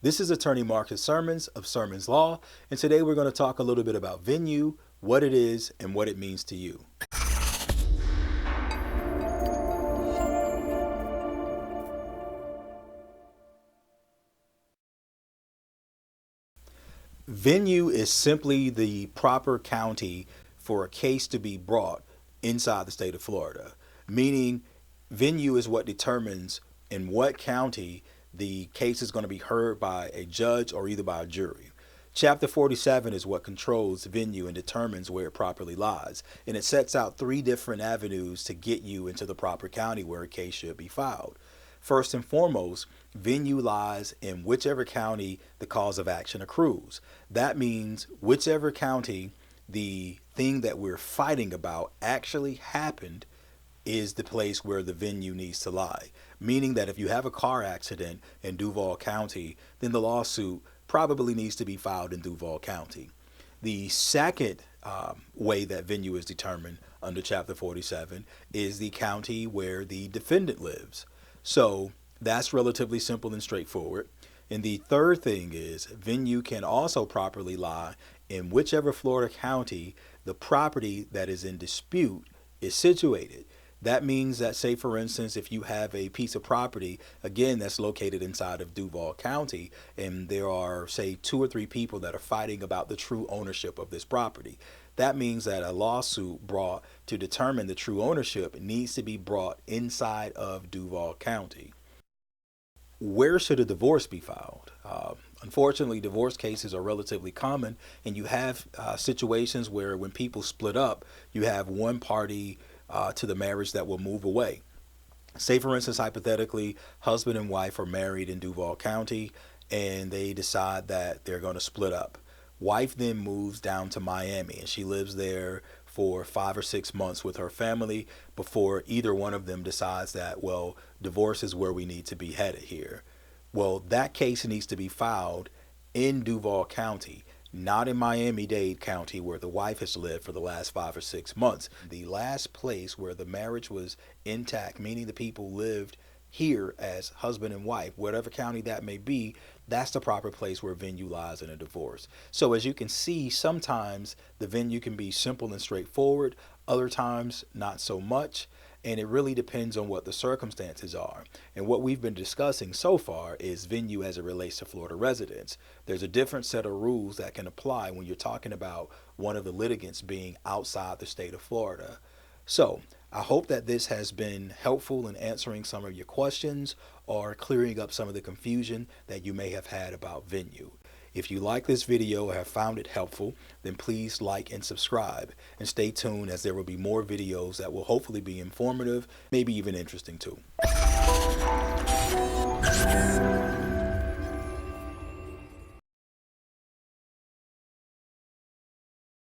This is Attorney Markus Sermons of Sermons Law, and today we're going to talk a little bit about venue, what it is, and what it means to you. Venue is simply the proper county for a case to be brought inside the state of Florida, meaning venue is what determines in what county the case is going to be heard by a judge or either by a jury. Chapter 47 is what controls venue and determines where it properly lies, and it sets out 3 different avenues to get you into the proper county where a case should be filed. First and foremost, venue lies in whichever county the cause of action accrues. That means whichever county the thing that we're fighting about actually happened is the place where the venue needs to lie. Meaning that if you have a car accident in Duval County, then the lawsuit probably needs to be filed in Duval County. The second way that venue is determined under Chapter 47 is the county where the defendant lives. So that's relatively simple and straightforward. And the third thing is venue can also properly lie in whichever Florida county the property that is in dispute is situated. That means that, say, for instance, if you have a piece of property, again, that's located inside of Duval County, and there are, say, 2 or 3 people that are fighting about the true ownership of this property, that means that a lawsuit brought to determine the true ownership needs to be brought inside of Duval County. Where should a divorce be filed? Unfortunately, divorce cases are relatively common, and you have situations where when people split up, you have one party to the marriage that will move away. Say, for instance, hypothetically, husband and wife are married in Duval County, and they decide that they're going to split up. Wife then moves down to Miami, and she lives there for 5 or 6 months with her family before either one of them decides that, well, divorce is where we need to be headed here. Well, that case needs to be filed in Duval County, not in Miami-Dade County where the wife has lived for the last 5 or 6 months. The last place where the marriage was intact, meaning the people lived here as husband and wife, whatever county that may be, that's the proper place where venue lies in a divorce. So as you can see, sometimes the venue can be simple and straightforward, other times not so much, and it really depends on what the circumstances are. And what we've been discussing so far is venue as it relates to Florida residents. There's a different set of rules that can apply when you're talking about one of the litigants being outside the state of Florida. So I hope that this has been helpful in answering some of your questions or clearing up some of the confusion that you may have had about venue. If you like this video or have found it helpful, then please like and subscribe, and stay tuned as there will be more videos that will hopefully be informative, maybe even interesting too.